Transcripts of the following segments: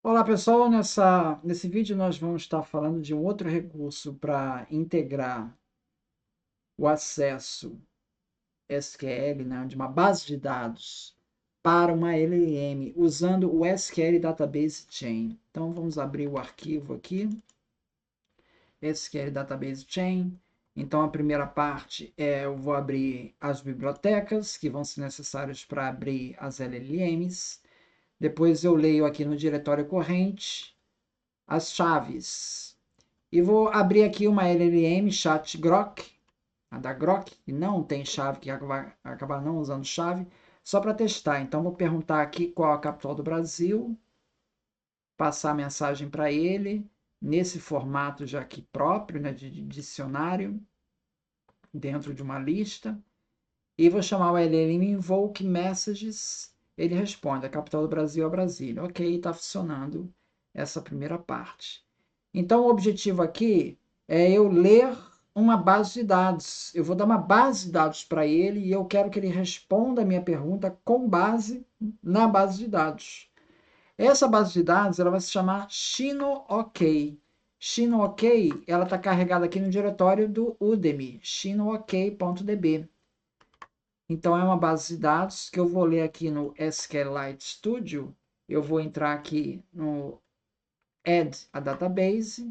Olá pessoal, nesse vídeo nós vamos estar falando de um outro recurso para integrar o acesso SQL, né, de uma base de dados para uma LLM usando o SQL Database Chain. Então vamos abrir o arquivo aqui, SQL Database Chain. Então a primeira parte eu vou abrir as bibliotecas que vão ser necessárias para abrir as LLMs. Depois eu leio aqui no diretório corrente as chaves. E vou abrir aqui uma LLM chat Grok, a da Grok, que não tem chave, que vai acabar não usando chave, só para testar. Então vou perguntar aqui qual a capital do Brasil, passar a mensagem para ele, nesse formato já aqui próprio, né, de dicionário, dentro de uma lista. E vou chamar o LLM Invoke Messages. Ele responde, a capital do Brasil é Brasília. Ok, está funcionando essa primeira parte. Então, o objetivo aqui é eu ler uma base de dados. Eu vou dar uma base de dados para ele e eu quero que ele responda a minha pergunta com base na base de dados. Essa base de dados ela vai se chamar Shino-OK. Shino-OK ela está carregada aqui no diretório do Udemy, shinook.db. Então, é uma base de dados que eu vou ler aqui no SQLite Studio. Eu vou entrar aqui no Add a Database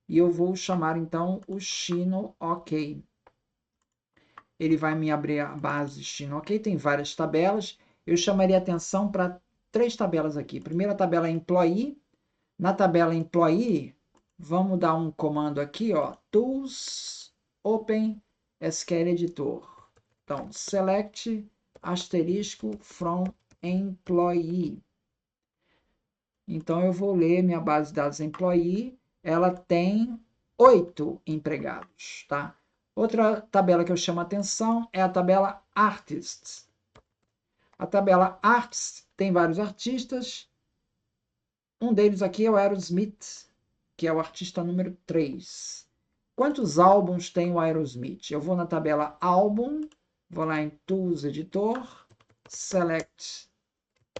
e eu vou chamar então o Shino-OK. Ele vai me abrir a base Shino-OK, tem várias tabelas. Eu chamaria atenção para três tabelas aqui. Primeira tabela é Employee. Na tabela Employee, vamos dar um comando aqui, ó, Tools, Open, SQL Editor. Então, select asterisco from employee. Então, eu vou ler minha base de dados employee. Ela tem 8 empregados, tá? Outra tabela que eu chamo a atenção é a tabela artists. A tabela artists tem vários artistas. Um deles aqui é o Aerosmith, que é o artista número 3. Quantos álbuns tem o Aerosmith? Eu vou na tabela álbum, vou lá em Tools Editor, Select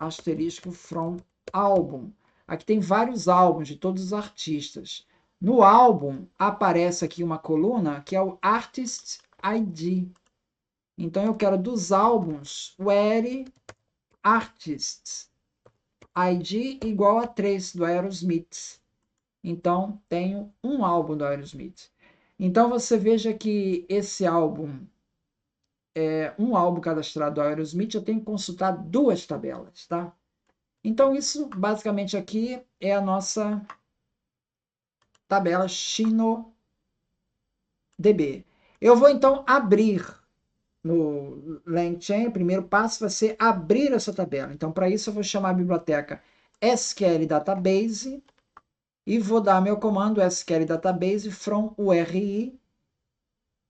asterisco from álbum. Aqui tem vários álbuns de todos os artistas. No álbum aparece aqui uma coluna que é o Artist ID. Então eu quero dos álbuns Where Artists ID igual a 3 do Aerosmith. Então tenho um álbum do Aerosmith. Então você veja que esse álbum um álbum cadastrado do Aerosmith, eu tenho que consultar duas tabelas, tá? Então, isso, basicamente, aqui é a nossa tabela ShinoDB. Eu vou, então, abrir no LangChain. O primeiro passo vai ser abrir essa tabela. Então, para isso, eu vou chamar a biblioteca SQL Database e vou dar meu comando SQL Database from URI,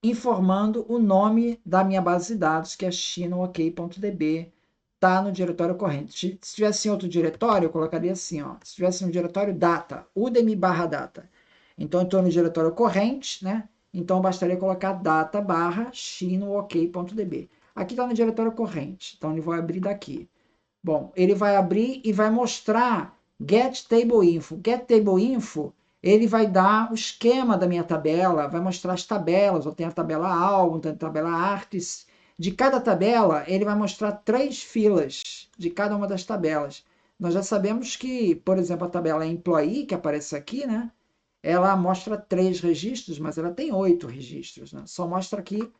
informando o nome da minha base de dados, que é shinook.db. Está no diretório corrente. Se tivesse em outro diretório, eu colocaria assim, ó. Se tivesse no diretório data, udemy/data. Então, eu estou no diretório corrente, né? Então, bastaria colocar data barra shinook.db. Aqui está no diretório corrente. Então, ele vai abrir daqui. Bom, ele vai abrir e vai mostrar get table info. Get table info, ele vai dar o esquema da minha tabela, vai mostrar as tabelas. Eu tenho a tabela álbum, tenho a tabela artes. De cada tabela, ele vai mostrar 3 filas de cada uma das tabelas. Nós já sabemos que, por exemplo, a tabela employee, que aparece aqui, né? Ela mostra 3 registros, mas ela tem 8 registros, né? Só mostra aqui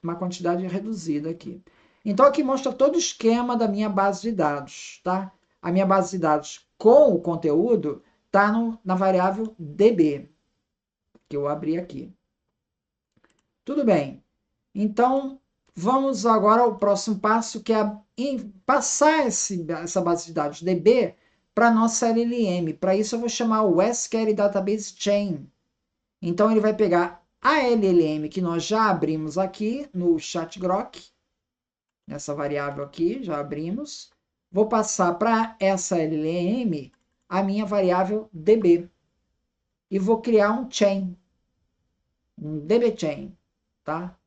uma quantidade reduzida aqui. Então, aqui mostra todo o esquema da minha base de dados, tá? A minha base de dados com o conteúdo está na variável DB, que eu abri aqui. Tudo bem. Então, vamos agora ao próximo passo, que é passar essa base de dados DB para a nossa LLM. Para isso, eu vou chamar o SQL Database Chain. Então, ele vai pegar a LLM que nós já abrimos aqui no ChatGrok, nessa variável aqui, já abrimos. Vou passar para essa LLM a minha variável DB. E vou criar um chain, um DB chain, tá?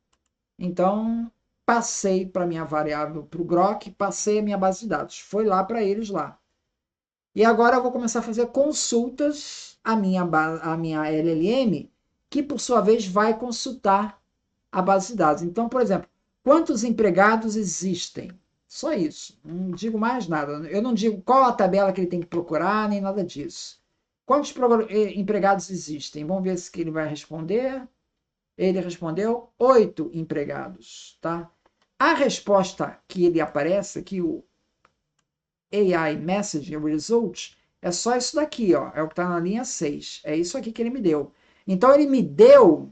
Então, passei para minha variável, para o Grok, passei a minha base de dados. Foi lá para eles lá. E agora eu vou começar a fazer consultas à minha LLM, que por sua vez vai consultar a base de dados. Então, por exemplo, quantos empregados existem? Só isso. Não digo mais nada. Eu não digo qual a tabela que ele tem que procurar, nem nada disso. Quantos empregados existem? Vamos ver se ele vai responder. Ele respondeu 8 empregados, tá? A resposta que ele aparece aqui, o AI Message Result, é só isso daqui, ó. É o que está na linha 6. É isso aqui que ele me deu. Então, ele me deu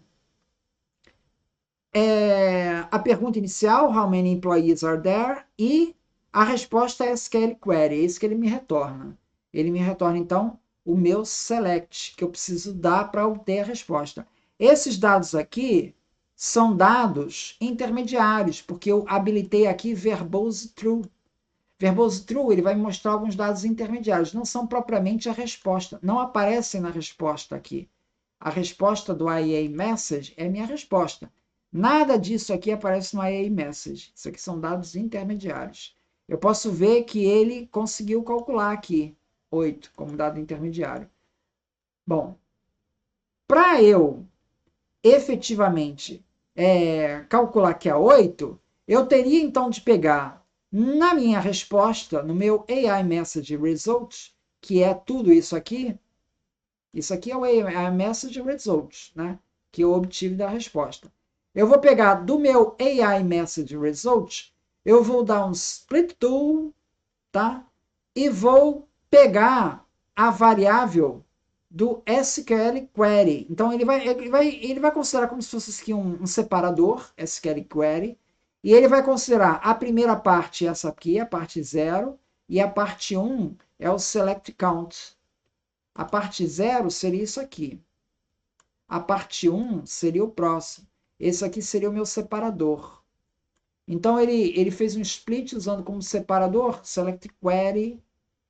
a pergunta inicial, how many employees are there? E a resposta é SQL Query, é isso que ele me retorna. Ele me retorna, então, o meu select, que eu preciso dar para obter a resposta. Esses dados aqui são dados intermediários, porque eu habilitei aqui verbose true. Verbose true, ele vai me mostrar alguns dados intermediários, não são propriamente a resposta, não aparecem na resposta aqui. A resposta do IA Message é minha resposta. Nada disso aqui aparece no IA Message. Isso aqui são dados intermediários. Eu posso ver que ele conseguiu calcular aqui 8 como dado intermediário. Bom, para eu efetivamente calcular que é 8, eu teria então de pegar na minha resposta, no meu AI Message Result, que é tudo isso aqui é o AI Message Result, né? Que eu obtive da resposta. Eu vou pegar do meu AI Message Result, eu vou dar um Split Tool, tá? E vou pegar a variável do SQL Query. Então, ele vai considerar como se fosse aqui um separador, SQL Query, e ele vai considerar a primeira parte, essa aqui, a parte 0, e a parte 1 é o Select Count. A parte 0 seria isso aqui. A parte 1 seria o próximo. Esse aqui seria o meu separador. Então, ele fez um split usando como separador Select Query,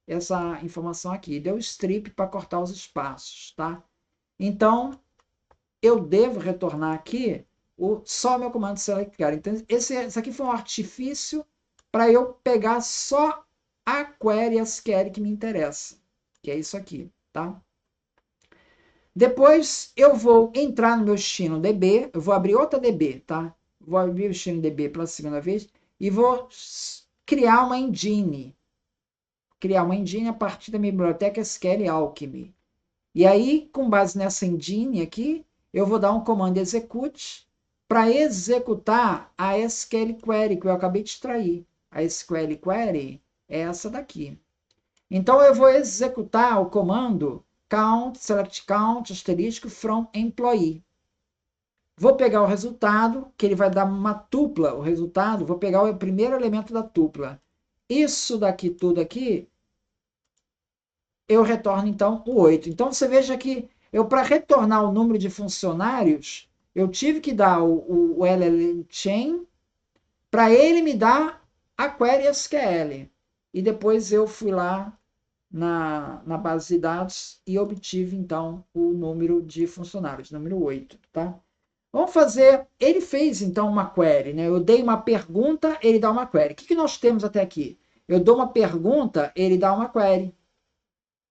essa informação aqui. Deu strip para cortar os espaços, tá? Então, eu devo retornar aqui só o meu comando Select Query. Então, esse aqui foi um artifício para eu pegar só a query SQL que me interessa, que é isso aqui, tá? Depois eu vou entrar no meu destino DB, eu vou abrir outra DB, tá? Vou abrir o destino DB pela segunda vez e vou criar uma engine. Criar uma engine a partir da minha biblioteca SQL Alchemy. E aí, com base nessa engine aqui, eu vou dar um comando execute para executar a SQL Query que eu acabei de extrair. A SQL Query é essa daqui. Então, eu vou executar o comando count, select count, asterisco, from employee. Vou pegar o resultado, que ele vai dar uma tupla, o resultado, vou pegar o primeiro elemento da tupla. Isso daqui, tudo aqui, eu retorno, então, o 8. Então, você veja que para retornar o número de funcionários, eu tive que dar o LLM Chain para ele me dar a query SQL. E depois eu fui lá na base de dados e obtive, então, o número de funcionários, número 8, tá? Vamos fazer... Ele fez, então, uma query, né? Eu dei uma pergunta, ele dá uma query. O que nós temos até aqui? Eu dou uma pergunta, ele dá uma query.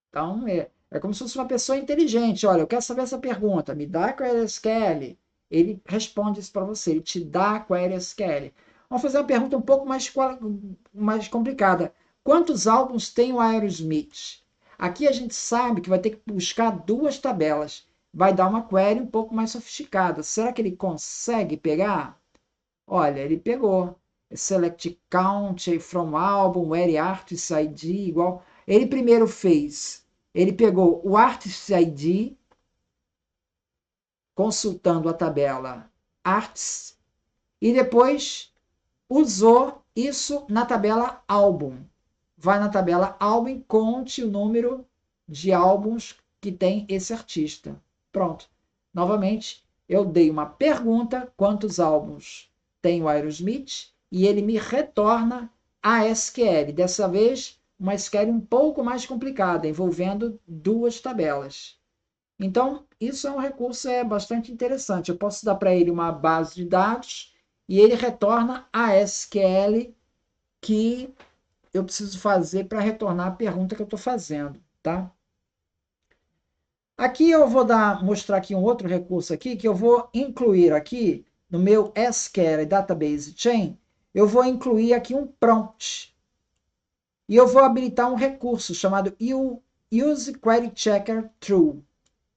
Então, é como se fosse uma pessoa inteligente. Olha, eu quero saber essa pergunta, me dá a query SQL. Ele responde isso para você, ele te dá a query SQL. Vamos fazer uma pergunta um pouco mais complicada. Quantos álbuns tem o Aerosmith? Aqui a gente sabe que vai ter que buscar duas tabelas. Vai dar uma query um pouco mais sofisticada. Será que ele consegue pegar? Olha, ele pegou. Select count from album, where artist ID igual. Ele primeiro fez, ele pegou o artist ID, consultando a tabela arts, e depois usou isso na tabela álbum. Vai na tabela álbum, conte o número de álbuns que tem esse artista. Pronto. Novamente, eu dei uma pergunta, quantos álbuns tem o Aerosmith, e ele me retorna a SQL. Dessa vez, uma SQL um pouco mais complicada, envolvendo duas tabelas. Então, isso é um recurso bastante interessante. Eu posso dar para ele uma base de dados e ele retorna a SQL que eu preciso fazer para retornar a pergunta que eu estou fazendo, tá? Aqui eu vou mostrar aqui um outro recurso aqui, que eu vou incluir aqui no meu SQL Database Chain, eu vou incluir aqui um prompt. E eu vou habilitar um recurso chamado Use Query Checker True,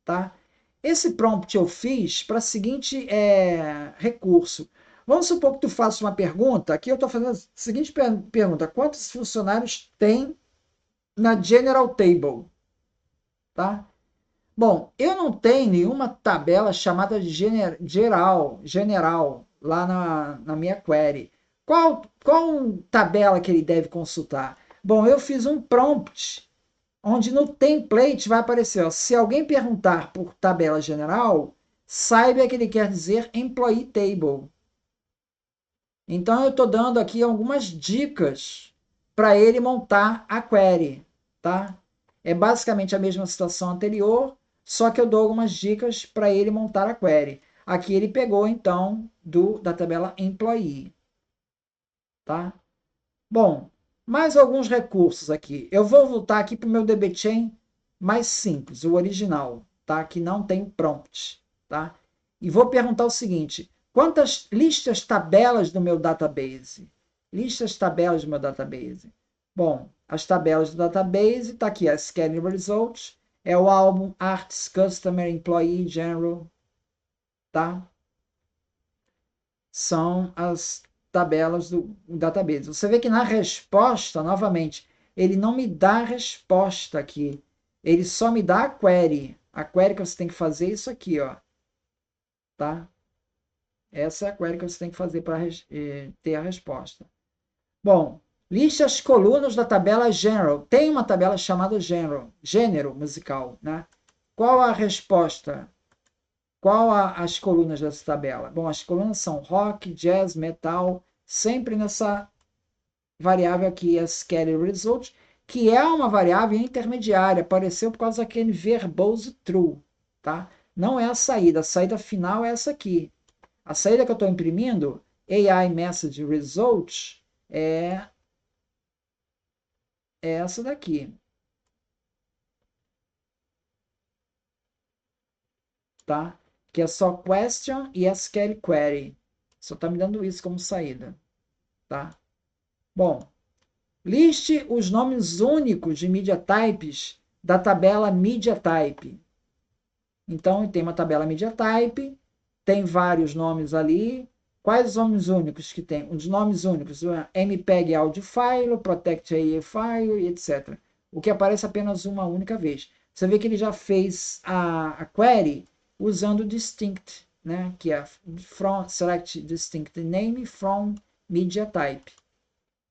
tá? Esse prompt eu fiz para o seguinte recurso. Vamos supor que tu faça uma pergunta. Aqui eu estou fazendo a seguinte pergunta. Quantos funcionários tem na General Table? Tá? Bom, eu não tenho nenhuma tabela chamada de general lá na minha query. Qual tabela que ele deve consultar? Bom, eu fiz um prompt onde no template vai aparecer, ó, se alguém perguntar por tabela general, saiba que ele quer dizer Employee Table. Então eu estou dando aqui algumas dicas para ele montar a query, tá? É basicamente a mesma situação anterior, só que eu dou algumas dicas para ele montar a query. Aqui ele pegou então da tabela Employee, tá? Bom, mais alguns recursos aqui. Eu vou voltar aqui para o meu DBChain mais simples, o original, tá? Que não tem prompt, tá? E vou perguntar o seguinte: quantas listas tabelas do meu database? Listas tabelas do meu database. Bom, as tabelas do database, tá aqui, a Scanning Results, é o álbum, Arts, Customer, Employee, General, tá? São as tabelas do database. Você vê que na resposta, novamente, ele não me dá a resposta aqui. Ele só me dá a query. A query que você tem que fazer é isso aqui, ó. Tá? Essa é a query que você tem que fazer para ter a resposta. Bom, liste as colunas da tabela General. Tem uma tabela chamada General, gênero musical, né? Qual a resposta? Qual as colunas dessa tabela? Bom, as colunas são rock, jazz, metal, sempre nessa variável aqui, SQL Result, que é uma variável intermediária, apareceu por causa daquele verbose true, tá? Não é a saída final é essa aqui. A saída que eu estou imprimindo, AI Message Result, é essa daqui, tá? Que é só question e SQL Query. Só está me dando isso como saída, tá? Bom, liste os nomes únicos de media types da tabela media type. Então, tem uma tabela media type, tem vários nomes ali. Quais os nomes únicos que tem? Os nomes únicos, MPEG Audio File, Protect AI File, etc. O que aparece apenas uma única vez. Você vê que ele já fez a query usando distinct, né? Que é from select distinct name from media type.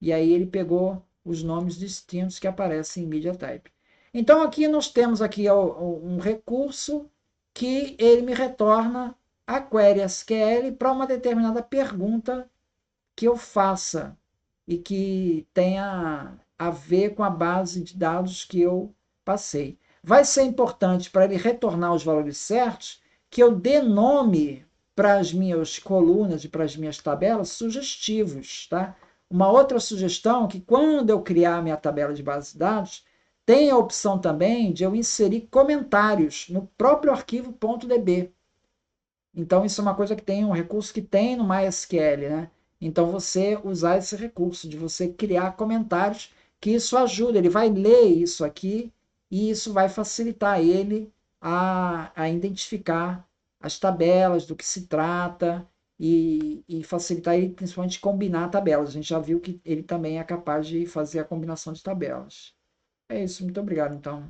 E aí ele pegou os nomes distintos que aparecem em media type. Então aqui nós temos aqui um recurso que ele me retorna a query SQL para uma determinada pergunta que eu faça e que tenha a ver com a base de dados que eu passei. Vai ser importante para ele retornar os valores certos que eu dê nome para as minhas colunas e para as minhas tabelas sugestivos, tá? Uma outra sugestão é que quando eu criar minha tabela de base de dados, tem a opção também de eu inserir comentários no próprio arquivo .db. Então, isso é uma coisa que tem, um recurso que tem no MySQL, né? Então, você usar esse recurso de você criar comentários, que isso ajuda, ele vai ler isso aqui e isso vai facilitar ele a identificar as tabelas, do que se trata e facilitar ele principalmente combinar tabelas. A gente já viu que ele também é capaz de fazer a combinação de tabelas. É isso, muito obrigado então.